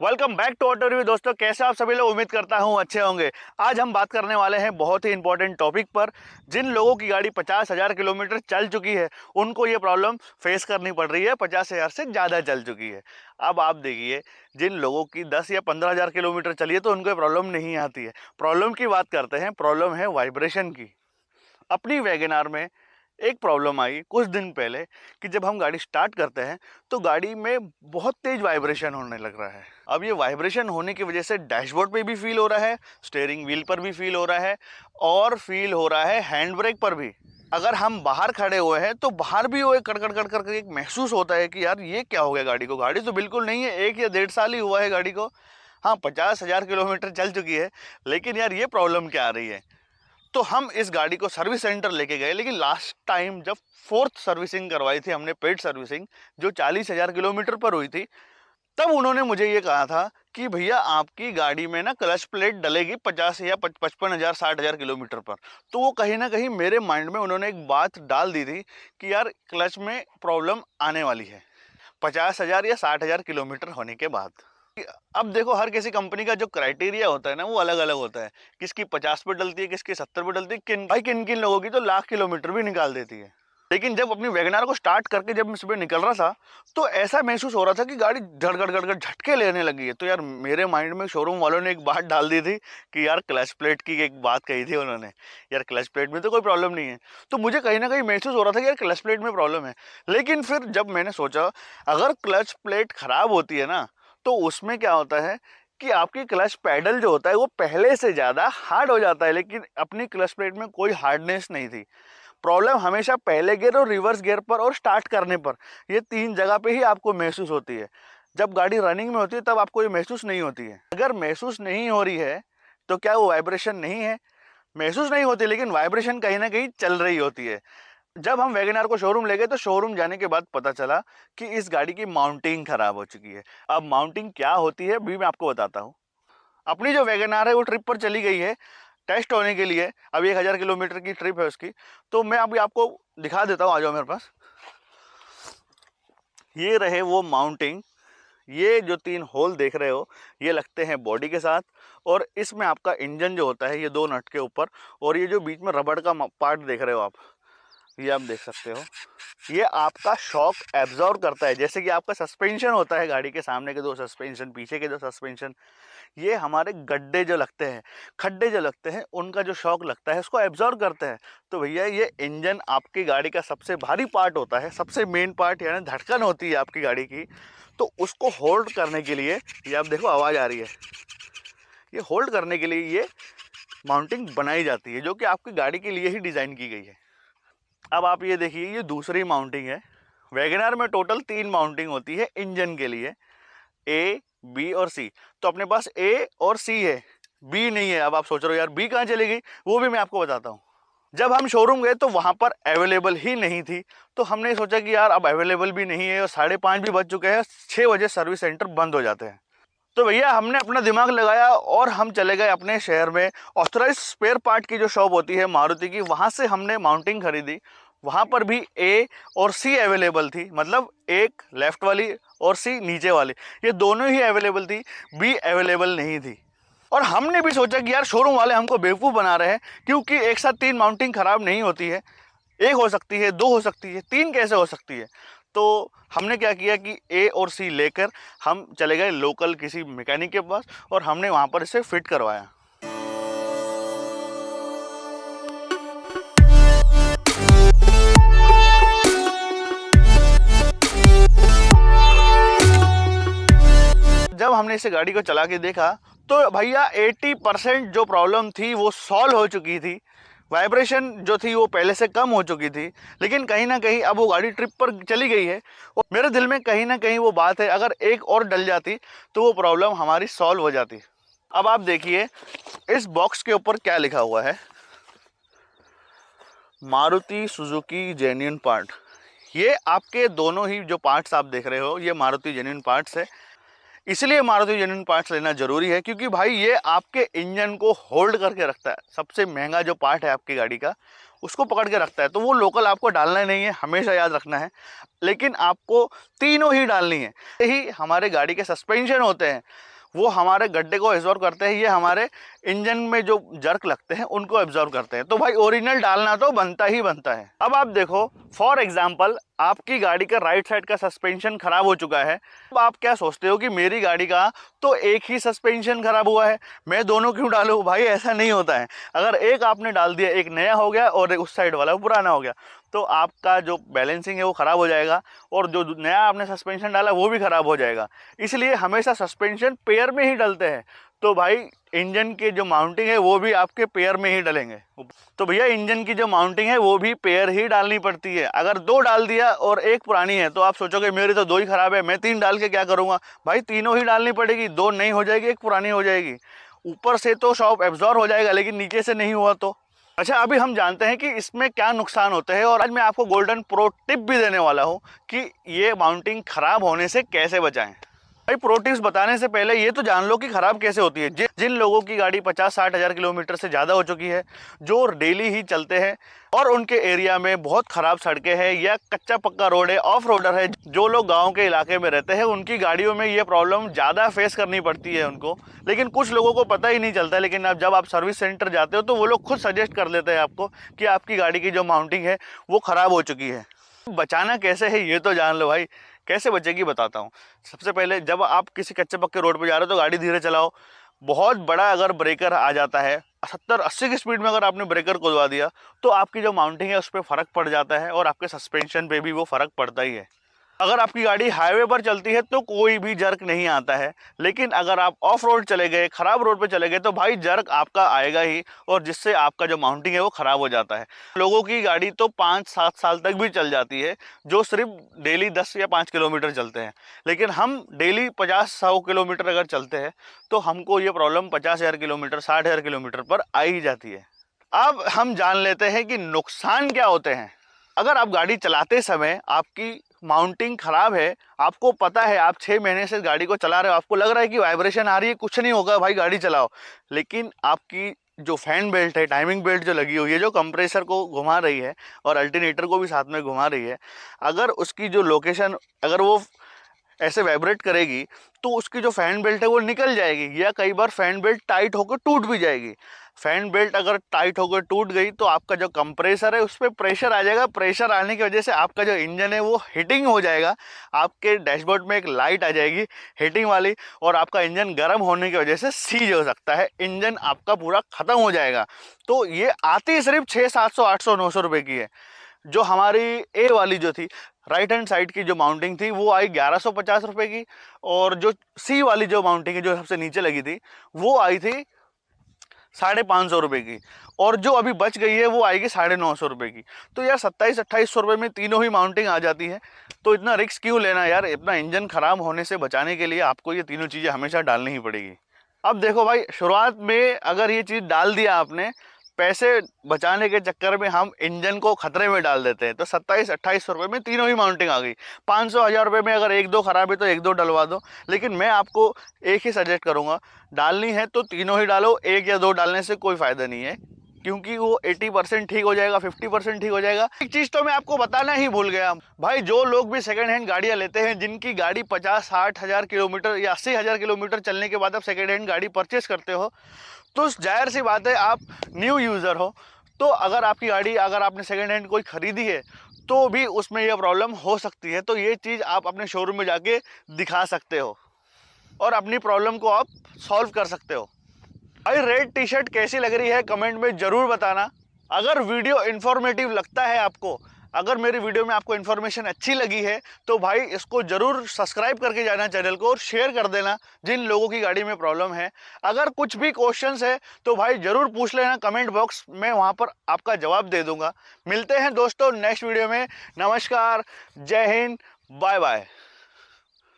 Welcome back to auto review. दोस्तों, कैसे आप सभी लोग? उम्मीद करता हूँ अच्छे होंगे। आज हम बात करने वाले हैं बहुत ही इंपॉर्टेंट टॉपिक पर। जिन लोगों की गाड़ी 50,000 किलोमीटर चल चुकी है उनको ये प्रॉब्लम फेस करनी पड़ रही है। 50,000 से ज़्यादा चल चुकी है। अब आप देखिए, जिन लोगों की 10 या 15,000 किलोमीटर चली है तो उनको प्रॉब्लम नहीं आती है। प्रॉब्लम की बात करते हैं, प्रॉब्लम है वाइब्रेशन की। अपनी वैगन में एक प्रॉब्लम आई कुछ दिन पहले कि जब हम गाड़ी स्टार्ट करते हैं तो गाड़ी में बहुत तेज वाइब्रेशन होने लग रहा है। अब ये वाइब्रेशन होने की वजह से डैशबोर्ड पे भी फील हो रहा है, स्टीयरिंग व्हील पर भी फील हो रहा है और फील हो रहा है हैंड ब्रेक पर भी। अगर हम बाहर खड़े हुए हैं तो बाहर भी वो एक कड़कड़ कड़कड़ एक महसूस होता है कि यार ये क्या हो गया गाड़ी को। गाड़ी तो बिल्कुल नहीं है, 1 या 1.5 साल ही हुआ है गाड़ी को। हाँ, 50,000 किलोमीटर चल चुकी है, लेकिन यार ये प्रॉब्लम क्या आ रही है। तो हम इस गाड़ी को सर्विस सेंटर लेके गए, लेकिन लास्ट टाइम जब 4th सर्विसिंग करवाई थी हमने, पेड सर्विसिंग, जो 40,000 किलोमीटर पर हुई थी, तब उन्होंने मुझे ये कहा था कि भैया आपकी गाड़ी में ना क्लच प्लेट डलेगी 50 या 55,000 60,000 किलोमीटर पर। तो वो कहीं ना कहीं मेरे माइंड में उन्होंने एक बात डाल दी थी कि यार क्लच में प्रॉब्लम आने वाली है 50,000 या 60,000 किलोमीटर होने के बाद। अब देखो, हर किसी कंपनी का जो क्राइटेरिया होता है ना वो अलग अलग होता है। किसकी 50 पे डलती है, किसकी 70 पे डलती है, किन किन लोगों की तो लाख किलोमीटर भी निकाल देती है। लेकिन जब अपनी वैगनार को स्टार्ट करके जब मैं सुबह निकल रहा था तो ऐसा महसूस हो रहा था कि गाड़ी धड़गड़ गड़गड़ झटके लेने लगी है। तो यार मेरे माइंड में शोरूम वालों ने एक बात डाल दी थी कि यार क्लच प्लेट की एक बात कही थी उन्होंने, यार क्लच प्लेट में तो कोई प्रॉब्लम नहीं है। तो मुझे कहीं ना कहीं महसूस हो रहा था कि यार क्लच प्लेट में प्रॉब्लम है। लेकिन फिर जब मैंने सोचा, अगर क्लच प्लेट खराब होती है ना तो उसमें क्या होता है कि आपकी क्लच पैडल जो होता है वो पहले से ज़्यादा हार्ड हो जाता है, लेकिन अपनी क्लच प्लेट में कोई हार्डनेस नहीं थी। प्रॉब्लम हमेशा पहले गियर और रिवर्स गियर पर और स्टार्ट करने पर, ये 3 जगह पे ही आपको महसूस होती है। जब गाड़ी रनिंग में होती है तब आपको ये महसूस नहीं होती है। अगर महसूस नहीं हो रही है तो क्या वो वाइब्रेशन नहीं है? महसूस नहीं होती, लेकिन वाइब्रेशन कहीं ना कहीं चल रही होती है। जब हम वैगन को शोरूम ले गए तो शोरूम जाने के बाद पता चला कि इस गाड़ी की माउंटिंग खराब हो चुकी है। अब माउंटिंग क्या होती है भी मैं आपको बताता हूँ। अपनी जो वैगन है वो ट्रिप पर चली गई है टेस्ट होने के लिए। अब 1,000 किलोमीटर की ट्रिप है उसकी। तो मैं अभी आपको दिखा देता हूँ, आ जाओ मेरे पास। ये रहे वो माउंटिंग। ये जो 3 होल देख रहे हो ये लगते हैं बॉडी के साथ, और इसमें आपका इंजन जो होता है ये 2 नट के ऊपर, और ये जो बीच में रबड़ का पार्ट देख रहे हो आप, ये आप देख सकते हो, ये आपका शॉक एब्जॉर्ब करता है। जैसे कि आपका सस्पेंशन होता है, गाड़ी के सामने के 2 सस्पेंशन, पीछे के 2 सस्पेंशन, ये हमारे गड्ढे जो लगते हैं, खड्डे जो लगते हैं, उनका जो शॉक लगता है उसको एब्जॉर्ब करते हैं। तो भैया ये इंजन आपकी गाड़ी का सबसे भारी पार्ट होता है, सबसे मेन पार्ट, यानी धड़कन होती है आपकी गाड़ी की। तो उसको होल्ड करने के लिए, ये आप देखो आवाज़ आ रही है, ये होल्ड करने के लिए ये माउंटिंग बनाई जाती है, जो कि आपकी गाड़ी के लिए ही डिज़ाइन की गई है। अब आप ये देखिए, ये दूसरी माउंटिंग है। वैगनार में टोटल 3 माउंटिंग होती है इंजन के लिए, ए, बी और सी। तो अपने पास ए और सी है, बी नहीं है। अब आप सोच रहे हो यार बी कहाँ चली गई, वो भी मैं आपको बताता हूँ। जब हम शोरूम गए तो वहाँ पर अवेलेबल ही नहीं थी। तो हमने सोचा कि यार अब अवेलेबल भी नहीं है और 5:30 भी बज चुके हैं, 6 बजे सर्विस सेंटर बंद हो जाते हैं। तो भैया हमने अपना दिमाग लगाया और हम चले गए अपने शहर में ऑथराइज स्पेयर पार्ट की जो शॉप होती है मारुति की, वहाँ से हमने माउंटिंग खरीदी। वहाँ पर भी ए और सी अवेलेबल थी, मतलब एक लेफ्ट वाली और सी नीचे वाली, ये दोनों ही अवेलेबल थी, बी अवेलेबल नहीं थी। और हमने भी सोचा कि यार शोरूम वाले हमको बेवकूफ़ बना रहे हैं, क्योंकि एक साथ 3 माउंटिंग ख़राब नहीं होती है। एक हो सकती है, 2 हो सकती है, 3 कैसे हो सकती है। तो हमने क्या किया कि ए और सी लेकर हम चले गए लोकल किसी मैकेनिक के पास और हमने वहाँ पर इसे फिट करवाया। जब हमने इसे गाड़ी को चला के देखा तो भैया 80% जो प्रॉब्लम थी वो सॉल्व हो चुकी थी। वाइब्रेशन जो थी वो पहले से कम हो चुकी थी, लेकिन कहीं ना कहीं अब वो गाड़ी ट्रिप पर चली गई है और मेरे दिल में कहीं ना कहीं वो बात है, अगर एक और डल जाती तो वो प्रॉब्लम हमारी सॉल्व हो जाती। अब आप देखिए इस बॉक्स के ऊपर क्या लिखा हुआ है, मारुति सुजुकी जेन्युइन पार्ट। ये आपके दोनों ही जो पार्ट्स आप देख रहे हो ये मारुति जेन्युइन पार्ट्स है। इसलिए मारुति जेन्युइन पार्ट्स लेना जरूरी है, क्योंकि भाई ये आपके इंजन को होल्ड करके रखता है। सबसे महंगा जो पार्ट है आपकी गाड़ी का उसको पकड़ के रखता है। तो वो लोकल आपको डालना नहीं है, हमेशा याद रखना है, लेकिन आपको तीनों ही डालनी है। यही हमारे गाड़ी के सस्पेंशन होते हैं, वो हमारे गड्ढे को एब्जॉर्व करते हैं, ये हमारे इंजन में जो जर्क लगते हैं उनको एब्जॉर्व करते हैं। तो भाई ओरिजिनल डालना तो बनता ही बनता है। अब आप देखो, फॉर एग्जाम्पल आपकी गाड़ी का राइट साइड का सस्पेंशन खराब हो चुका है। अब आप क्या सोचते हो कि मेरी गाड़ी का तो एक ही सस्पेंशन खराब हुआ है, मैं दोनों क्यों डालूं? भाई ऐसा नहीं होता है। अगर एक आपने डाल दिया, एक नया हो गया और एक उस साइड वाला पुराना हो गया, तो आपका जो बैलेंसिंग है वो ख़राब हो जाएगा और जो नया आपने सस्पेंशन डाला वो भी ख़राब हो जाएगा। इसलिए हमेशा सस्पेंशन पेयर में ही डलते हैं। तो भाई इंजन की जो माउंटिंग है वो भी आपके पेयर में ही डलेंगे। तो भैया इंजन की जो माउंटिंग है वो भी पेयर ही डालनी पड़ती है। अगर दो डाल दिया और एक पुरानी है तो आप सोचोगे मेरी तो दो ही ख़राब है, मैं तीन डाल के क्या करूँगा? भाई तीनों ही डालनी पड़ेगी, दो नई हो जाएगी, एक पुरानी हो जाएगी। ऊपर से तो शॉप एब्जॉर्ब हो जाएगा, लेकिन नीचे से नहीं हुआ तो। अच्छा, अभी हम जानते हैं कि इसमें क्या नुकसान होते हैं और आज मैं आपको गोल्डन प्रो टिप भी देने वाला हूँ कि ये माउंटिंग ख़राब होने से कैसे बचाएं। भाई प्रो टिप्स बताने से पहले ये तो जान लो कि ख़राब कैसे होती है। जिन लोगों की गाड़ी 50-60 हज़ार किलोमीटर से ज़्यादा हो चुकी है, जो डेली ही चलते हैं और उनके एरिया में बहुत ख़राब सड़कें हैं या कच्चा पक्का रोड है, ऑफ रोडर है, जो लोग गांव के इलाके में रहते हैं उनकी गाड़ियों में ये प्रॉब्लम ज़्यादा फेस करनी पड़ती है उनको। लेकिन कुछ लोगों को पता ही नहीं चलता। लेकिन अब जब आप सर्विस सेंटर जाते हो तो वो लोग खुद सजेस्ट कर देते हैं आपको कि आपकी गाड़ी की जो माउंटिंग है वो ख़राब हो चुकी है। बचाना कैसे है ये तो जान लो भाई। कैसे बचेगी बताता हूँ। सबसे पहले जब आप किसी कच्चे पक्के रोड पे जा रहे हो तो गाड़ी धीरे चलाओ। बहुत बड़ा अगर ब्रेकर आ जाता है 70-80 की स्पीड में, अगर आपने ब्रेकर को दबा दिया तो आपकी जो माउंटिंग है उस पर फ़र्क पड़ जाता है और आपके सस्पेंशन पे भी वो फ़र्क पड़ता ही है। अगर आपकी गाड़ी हाईवे पर चलती है तो कोई भी जर्क नहीं आता है, लेकिन अगर आप ऑफ रोड चले गए, ख़राब रोड पे चले गए, तो भाई जर्क आपका आएगा ही और जिससे आपका जो माउंटिंग है वो ख़राब हो जाता है। लोगों की गाड़ी तो 5-7 साल तक भी चल जाती है जो सिर्फ डेली 10 या 5 किलोमीटर चलते हैं। लेकिन हम डेली 50-100 किलोमीटर अगर चलते हैं तो हमको ये प्रॉब्लम 50,000 किलोमीटर, 60,000 किलोमीटर पर आ ही जाती है। अब हम जान लेते हैं कि नुकसान क्या होते हैं। अगर आप गाड़ी चलाते समय आपकी माउंटिंग ख़राब है, आपको पता है, आप 6 महीने से गाड़ी को चला रहे हो, आपको लग रहा है कि वाइब्रेशन आ रही है, कुछ नहीं होगा भाई गाड़ी चलाओ, लेकिन आपकी जो फैन बेल्ट है, टाइमिंग बेल्ट जो लगी हुई है, जो कंप्रेसर को घुमा रही है और अल्टरनेटर को भी साथ में घुमा रही है, अगर उसकी जो लोकेशन, अगर वो ऐसे वाइब्रेट करेगी तो उसकी जो फैन बेल्ट है वो निकल जाएगी या कई बार फैन बेल्ट टाइट होकर टूट भी जाएगी। फैन बेल्ट अगर टाइट होकर टूट गई तो आपका जो कंप्रेसर है उस पर प्रेशर आ जाएगा। प्रेशर आने की वजह से आपका जो इंजन है वो हीटिंग हो जाएगा। आपके डैशबोर्ड में एक लाइट आ जाएगी हीटिंग वाली और आपका इंजन गर्म होने की वजह से सीज हो सकता है, इंजन आपका पूरा ख़त्म हो जाएगा। तो ये आती सिर्फ 600-700 800-900 रुपये की है। जो हमारी ए वाली जो थी, राइट हैंड साइड की जो माउंटिंग थी वो आई 1150 रुपये की, और जो सी वाली जो माउंटिंग है जो सबसे नीचे लगी थी वो आई थी 550 रुपये की, और जो अभी बच गई है वो आएगी 950 रुपये की। तो यार 2700-2800 रुपये में तीनों ही माउंटिंग आ जाती है। तो इतना रिस्क क्यों लेना यार? अपना इंजन ख़राब होने से बचाने के लिए आपको ये तीनों चीज़ें हमेशा डालनी ही पड़ेगी। अब देखो भाई, शुरुआत में अगर ये चीज़ डाल दिया आपने, पैसे बचाने के चक्कर में हम इंजन को खतरे में डाल देते हैं। तो 2700-2800 रुपये में तीनों ही माउंटिंग आ गई। 500-1000 रुपये में अगर एक दो ख़राब है तो एक दो डलवा दो, लेकिन मैं आपको एक ही सजेस्ट करूँगा, डालनी है तो तीनों ही डालो। एक या दो डालने से कोई फ़ायदा नहीं है, क्योंकि वो 80% ठीक हो जाएगा, 50% ठीक हो जाएगा। एक चीज़ तो मैं आपको बताना ही भूल गया भाई, जो लोग भी सेकंड हैंड गाड़ियाँ लेते हैं, जिनकी गाड़ी 50-60 हज़ार किलोमीटर या 80 हज़ार किलोमीटर चलने के बाद आप सेकंड हैंड गाड़ी परचेस करते हो, तो जाहिर सी बात है आप न्यू यूज़र हो। तो अगर आपकी गाड़ी, अगर आपने सेकंड हैंड कोई ख़रीदी है तो भी उसमें यह प्रॉब्लम हो सकती है। तो ये चीज़ आप अपने शोरूम में जाके दिखा सकते हो और अपनी प्रॉब्लम को आप सॉल्व कर सकते हो। भाई रेड टी शर्ट कैसी लग रही है कमेंट में ज़रूर बताना। अगर वीडियो इन्फॉर्मेटिव लगता है आपको, अगर मेरी वीडियो में आपको इन्फॉर्मेशन अच्छी लगी है तो भाई इसको ज़रूर सब्सक्राइब करके जाना चैनल को और शेयर कर देना जिन लोगों की गाड़ी में प्रॉब्लम है। अगर कुछ भी क्वेश्चंस है तो भाई ज़रूर पूछ लेना कमेंट बॉक्स में, वहाँ पर आपका जवाब दे दूंगा। मिलते हैं दोस्तों नेक्स्ट वीडियो में। नमस्कार, जय हिंद, बाय बाय।